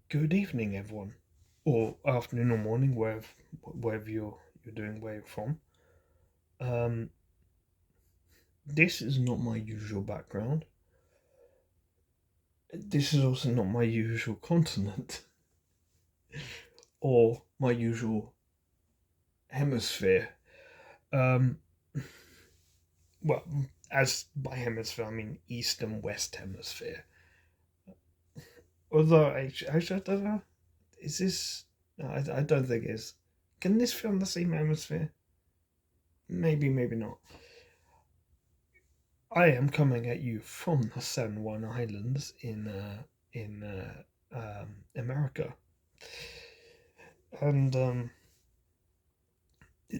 Good evening, everyone, or afternoon or morning, wherever you're doing, where you're from. Um, this is not my usual background. This is also not my usual continent or my usual hemisphere. Um, well, as by hemisphere I mean East and West Hemisphere. Although actually I don't know. Is this? No, I don't think it is. Can this film the same hemisphere? Maybe, maybe not. I am coming at you from the San Juan Islands in America, and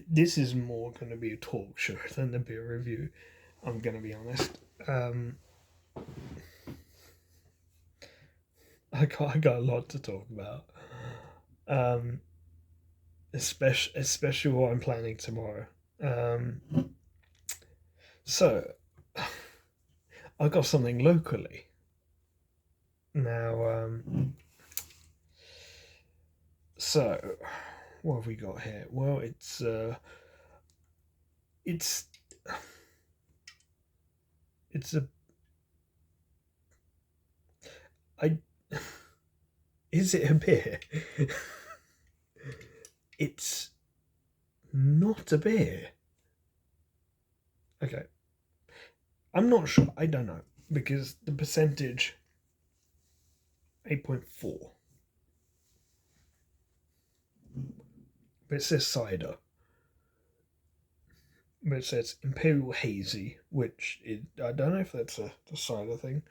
this is more going to be a talk show than a beer review. I'm going to be honest. Um, I got a lot to talk about, um, especially what I'm planning tomorrow. Um, so I got something locally now. So what have we got here? Well, it's it's a I is it a beer? It's not a beer. Okay, I'm not sure. I don't know because the percentage 8.4, but it says cider, but it says imperial hazy, which I don't know if that's the cider thing,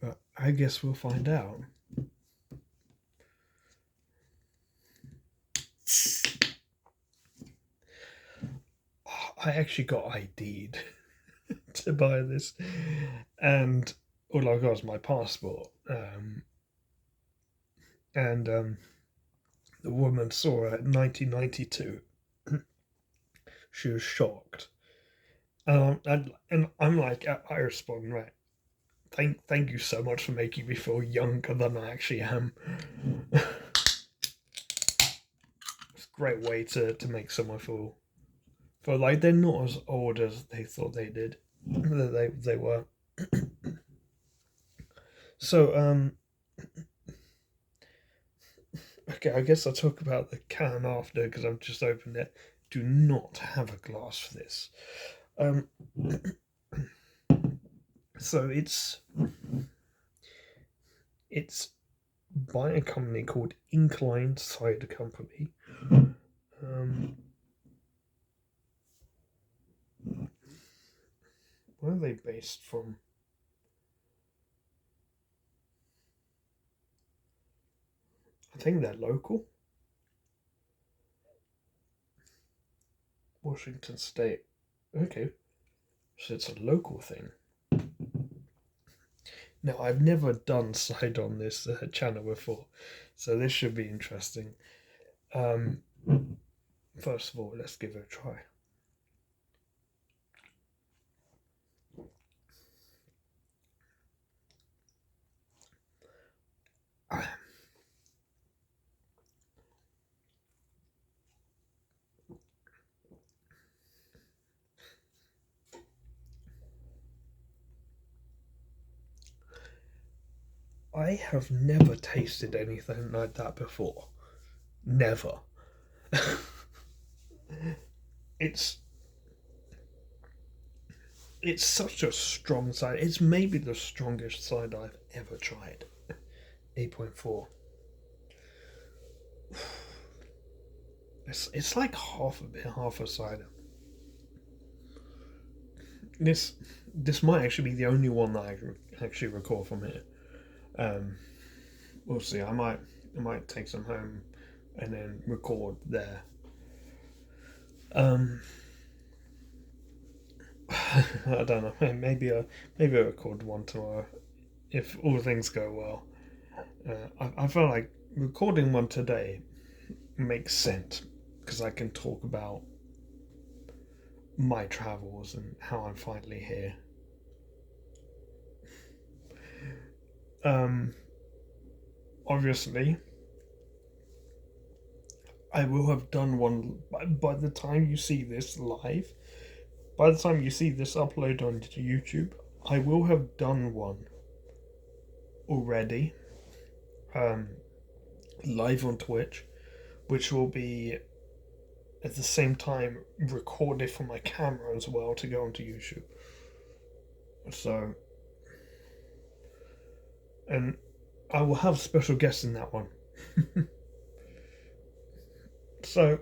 but I guess we'll find out. I actually got ID'd to buy this, and all I got was my passport. And the woman saw it in 1992. She was shocked, and I'm like, I respond, right? Thank you so much for making me feel younger than I actually am. It's a great way to make someone feel like they're not as old as they thought they did. That they were. So okay, I guess I'll talk about the can after because I've just opened it. Do not have a glass for this. Um, so it's by a company called Incline Cider Company. Um, where are they based from? I think they're local. Washington State. Okay, so it's a local thing. Now, I've never done cider on this channel before, so this should be interesting. Um, First of all, let's give it a try. I have never tasted anything like that before. Never. it's it's such a strong side. It's maybe the strongest side I've ever tried. 8.4. It's like half a bit, half a cider. This this might actually be the only one that I actually record from here. Um, we'll see. I might take some home and then record there. Um, I don't know. Maybe I record one tomorrow if all things go well. I feel like recording one today makes sense because I can talk about my travels and how I'm finally here. Um, Obviously, I will have done one by the time you see this live. By the time you see this upload onto YouTube, I will have done one already, um, live on Twitch, which will be at the same time recorded from my camera as well to go onto YouTube. So, and I will have special guests in that one. So,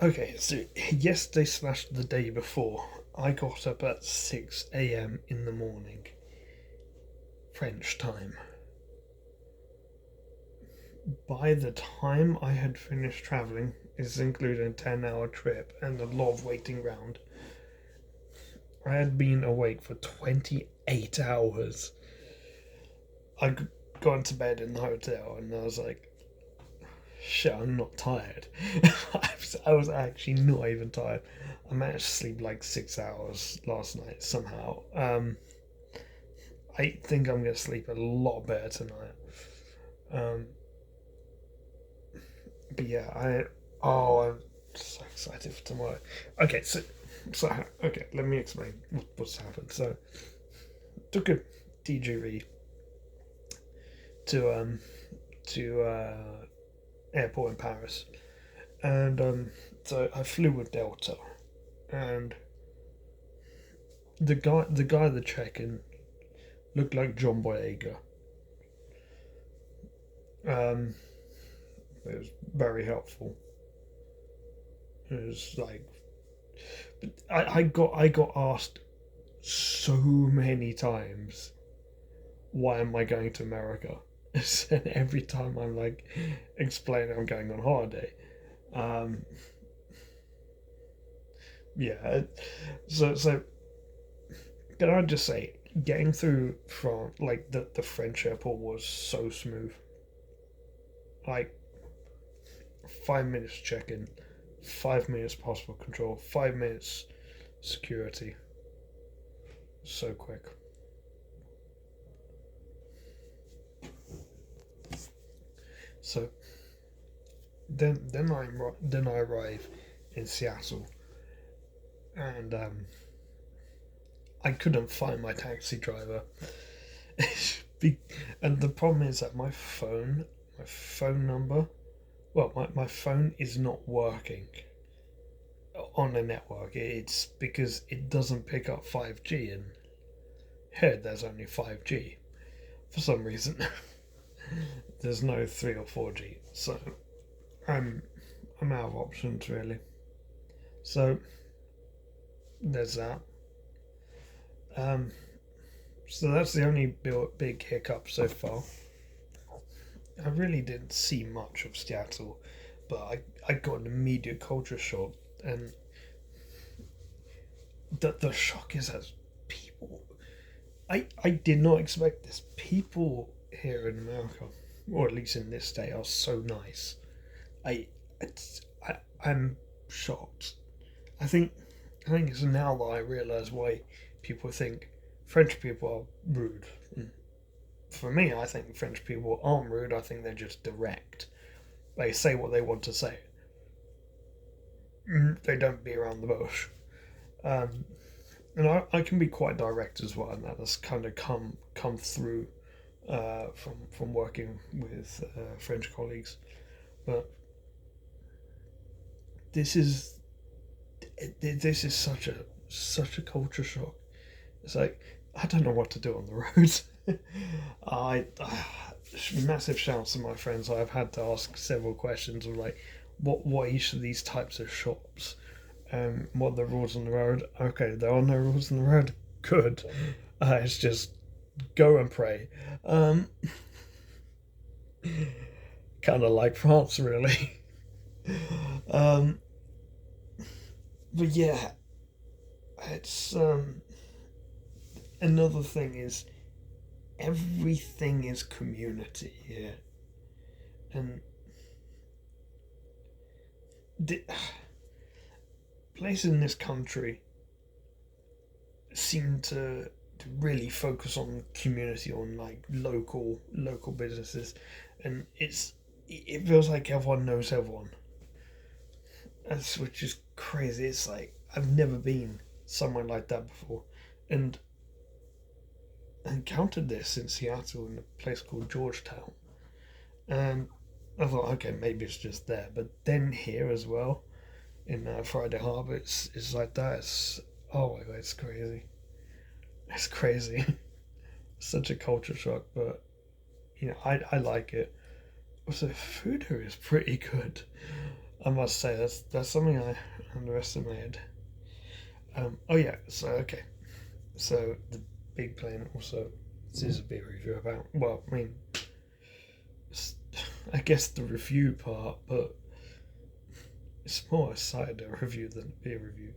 okay, so yesterday slash the day before, I got up at 6 a.m. in the morning, French time. By the time I had finished travelling, this including a 10-hour trip and a lot of waiting round, I had been awake for 28 hours. I got into bed in the hotel and I was like, shit, I'm not tired. I was actually not even tired. I managed to sleep like 6 hours last night somehow. I think I'm going to sleep a lot better tonight. But yeah, I'm so excited for tomorrow. Okay, so okay, let me explain what's happened. So, took a TGV to airport in Paris, and so I flew with Delta, and the guy at the check-in looked like John Boyega. It was very helpful. It was like, but I got asked so many times, why am I going to America? And every time I'm like explaining I'm going on holiday. Um, yeah, so can I just say, getting through from like the French airport was so smooth. Like 5 minutes check-in, 5 minutes passport control, 5 minutes security. So quick. So then I arrive in Seattle, and I couldn't find my taxi driver. And the problem is that my phone number, well, my phone is not working on the network. It's because it doesn't pick up 5G, and here there's only 5G for some reason. There's no 3 or 4G, so I'm I'm out of options really. So there's that. Um, so that's the only big hiccup so far. I really didn't see much of Seattle, but I got an immediate culture shock, and the shock is that people. I did not expect this. People here in America, or at least in this state, are so nice. I, I'm shocked. I think I think it's now that I realise why people think French people are rude. For me, I think French people aren't rude. I think they're just direct. They say what they want to say. They don't beat around the bush. Um, and I can be quite direct as well, and that has kind of come through from working with French colleagues. But this is this is such a culture shock. It's like I don't know what to do on the road. Massive shouts to my friends. I've had to ask several questions of like what each of these types of shops, what are the rules on the road. Okay, there are no rules on the road. Good. It's just go and pray. Um, kind of like France, really. um, but yeah, it's another thing is everything is community here, and the places in this country seem to to really focus on community, on like local businesses, and it feels like everyone knows everyone. Which is crazy. It's like I've never been somewhere like that before, and I encountered this in Seattle in a place called Georgetown, and I thought, okay, maybe it's just there, but then here as well in Friday Harbor, it's like that. It's oh my god, it's crazy. It's crazy. Such a culture shock, but I like it. Also, food here is pretty good. I must say that's something I underestimated. Oh yeah, so okay, so the big plane also. This is a beer review about. Well, I mean, I guess the review part, but it's more a cider review than a beer review.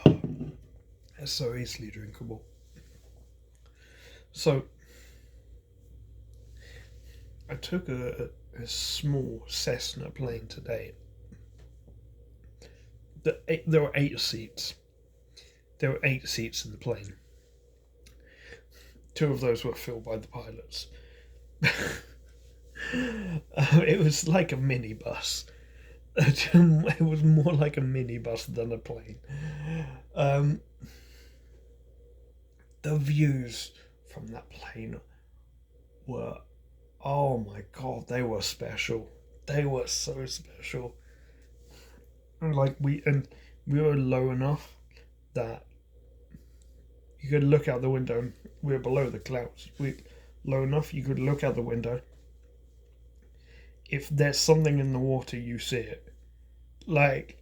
Oh, it's so easily drinkable. So I took a small Cessna plane today. There were 8 seats. There were 8 seats in the plane. 2 of those were filled by the pilots. It was like a minibus. It was more like a minibus than a plane. Um, the views from that plane were, oh my god, they were special. They were so special. And we were low enough that you could look out the window. And we were below the clouds. We low enough you could look out the window. If there's something in the water, you see it. Like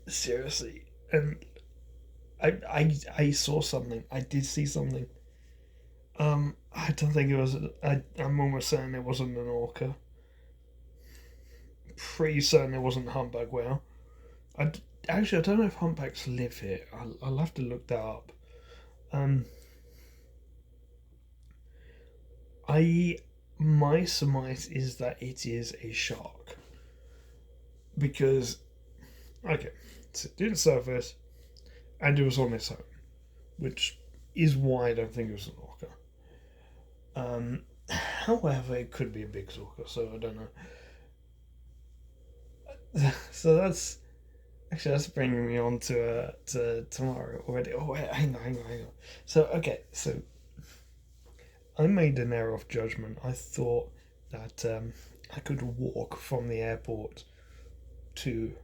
seriously, and I saw something. I did see something. I don't think it was. I'm almost certain it wasn't an orca. Pretty certain it wasn't humpback whale. Actually, I don't know if humpbacks live here. I'll have to look that up. Um, I my surmise is that it is a shark because okay, so it didn't surface and it was on its own, which is why I don't think it was an orca. However, it could be a big orca, so I don't know. So that's bringing me on to tomorrow already. Oh wait, hang on. So okay, so I made an error of judgment. I thought that I could walk from the airport to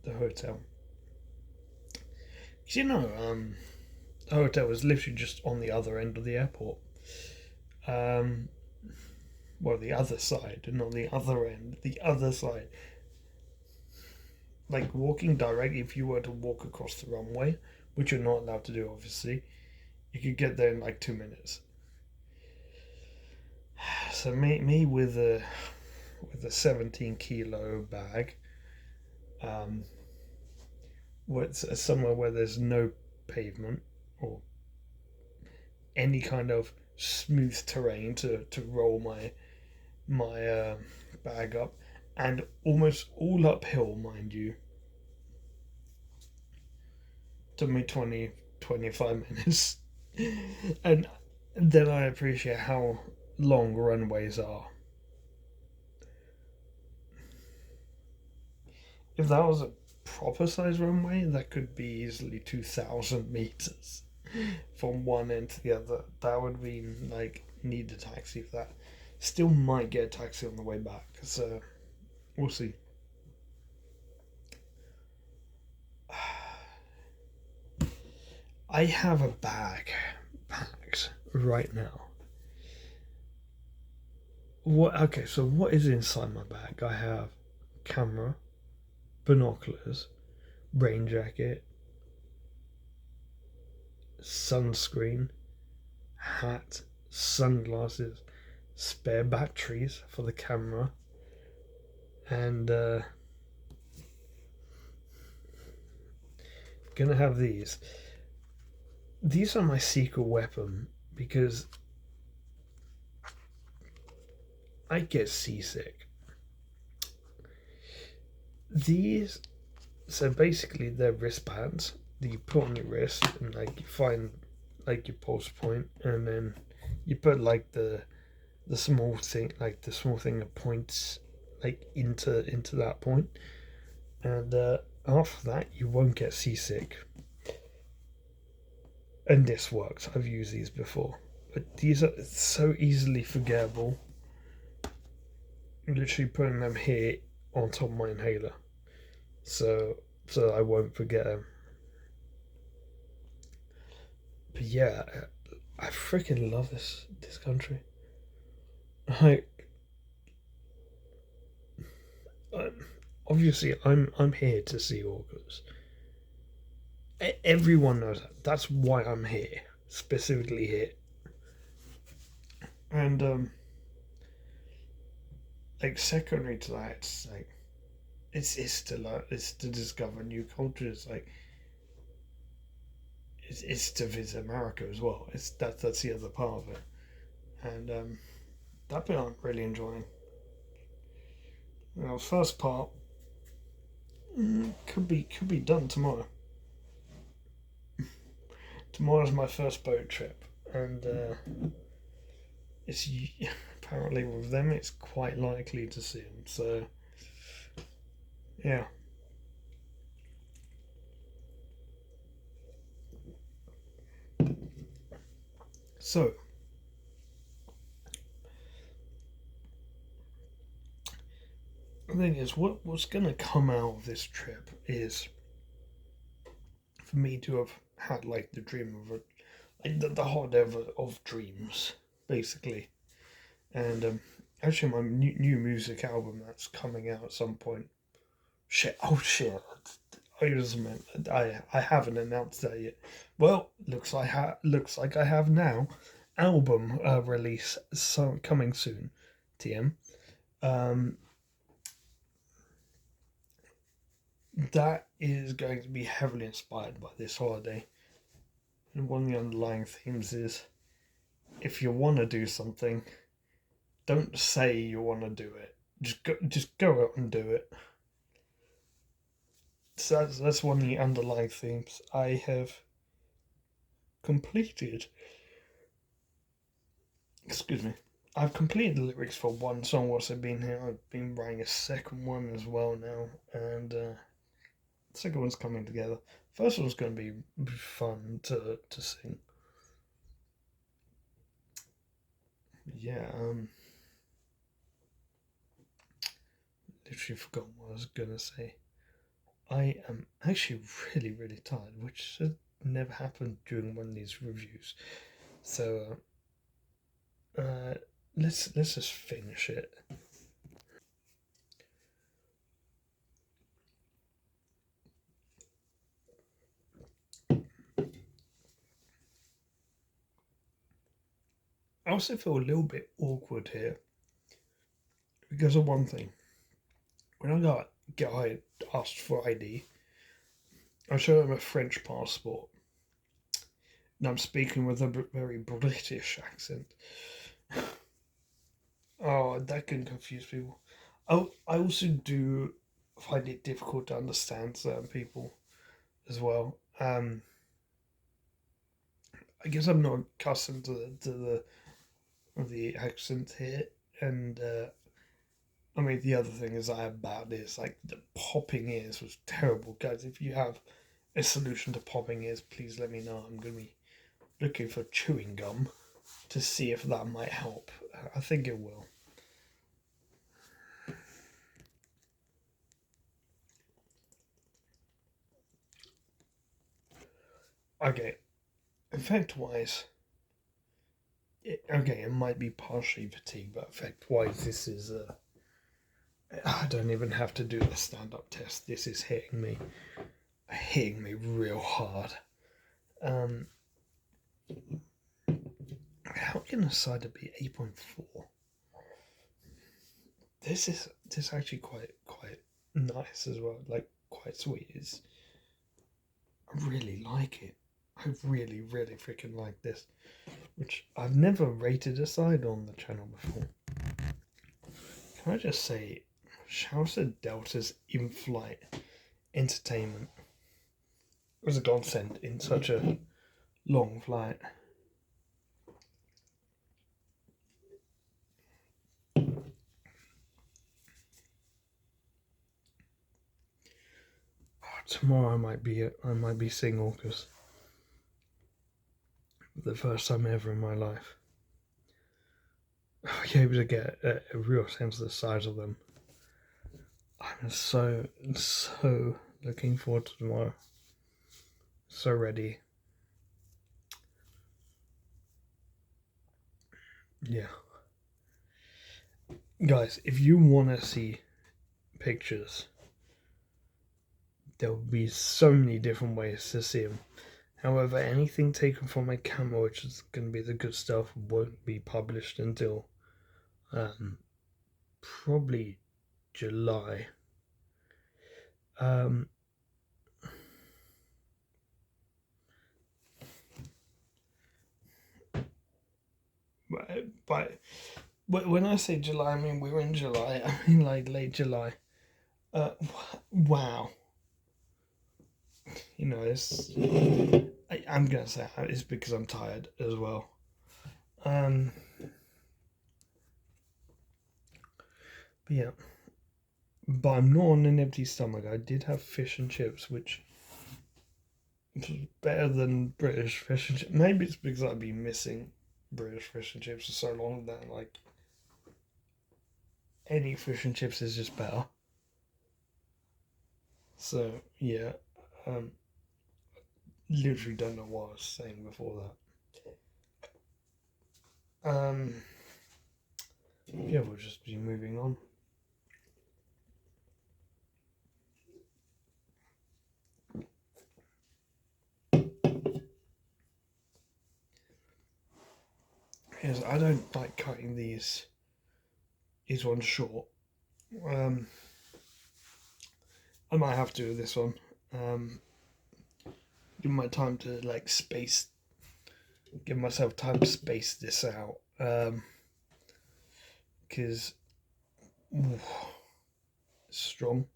the hotel. 'Cause the hotel was literally just on the other end of the airport. Um, well, the other side, not the other end, the other side. Like walking directly, if you were to walk across the runway, which you're not allowed to do, obviously, you could get there in like 2 minutes. So me with a 17 kilo bag, um, somewhere where there's no pavement or any kind of smooth terrain to roll my bag up, and almost all uphill, mind you. Took me 20-25 minutes, and then I appreciate how long runways are. If that was a proper size runway, that could be easily 2,000 meters from one end to the other. That would mean like need a taxi for that. Still might get a taxi on the way back, so we'll see. I have a bag packed right now. What? Okay, so what is inside my bag? I have camera, binoculars, rain jacket, sunscreen, hat, sunglasses, spare batteries for the camera, and gonna have these. These are my secret weapon because I get seasick. These, so basically they're wristbands that you put on your wrist, and like you find like your pulse point, and then you put like the small thing, like the small thing that points like into that point, and after that you won't get seasick. And this works. I've used these before, but these are so easily forgettable. I'm literally putting them here on top of my inhaler, so I won't forget them. But yeah, I freaking love this country. I obviously I'm here to see orcas. Everyone knows that. That's why I'm here, specifically here. And like secondary to that, it's like it's to learn, it's to discover new cultures. Like it's to visit America as well. It's that's the other part of it, and that bit I'm really enjoying. Now, first part could be done tomorrow. Tomorrow's my first boat trip, and it's apparently with them it's quite likely to see them. So yeah. So the thing is, what's gonna come out of this trip is for me to have had like the dream of it, like the hot ever of dreams, basically. And actually, my new music album that's coming out at some point. Shit! Oh shit! I just meant I haven't announced that yet. Well, looks like I have now. Album release so coming soon. TM. Um, that is going to be heavily inspired by this holiday. And one of the underlying themes is if you want to do something, don't say you want to do it. Just go out and do it. So that's one of the underlying themes. I have completed. Excuse me. I've completed the lyrics for one song whilst I've been here. I've been writing a second one as well now, and the second one's coming together. First one's going to be fun to sing. Yeah, literally forgot what I was going to say. I am actually really, really tired, which has never happened during one of these reviews. So let's just finish it. I also feel a little bit awkward here because of one thing. When I get asked for ID, I show them a French passport, and I'm speaking with a very British accent. Oh, that can confuse people. I also do find it difficult to understand certain people as well. I guess I'm not accustomed to the accent here, and I mean the other thing is I have about this like the popping ears was terrible, guys. If you have a solution to popping ears, please let me know. I'm gonna be looking for chewing gum to see if that might help. I think it will. Okay, effect wise, it might be partially fatigue, but effect wise, this is I don't even have to do the stand up test. This is hitting me real hard. Um, how can a cider be 8.4? This actually quite nice as well. Like quite sweet. I really like it. I really freaking like this, which I've never rated a cider on the channel before. can I just say, shouts to Delta's in-flight entertainment. It was a godsend in such a long flight. Tomorrow I might be single because for the first time ever in my life, I'll be able to get a real sense of the size of them. I'm so looking forward to tomorrow. So ready. Yeah. Guys, if you want to see pictures, there will be so many different ways to see them. However, anything taken from my camera, which is going to be the good stuff, won't be published until probably July. But when I say July, I mean we're in July. I mean like late July. Wow. You know, I'm gonna say it's because I'm tired as well. But yeah. But I'm not on an empty stomach. I did have fish and chips, which was better than British fish and chips. Maybe it's because I've been missing British fish and chips for so long that like any fish and chips is just better. So yeah, literally don't know what I was saying before that. Yeah, we'll just be moving on. Yes, I don't like cutting these ones short. I might have to with this one. Give my time to like give myself time to space this out. Because strong.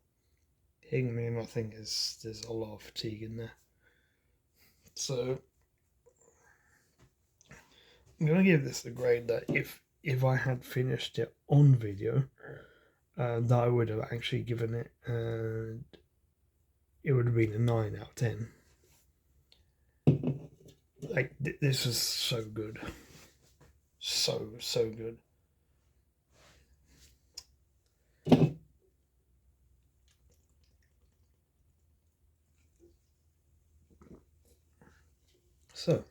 Hitting me, and I think there's a lot of fatigue in there. So I'm gonna give this a grade that if I had finished it on video, that I would have actually given it, and it would have been a 9 out of 10. Like this was so good, so good. So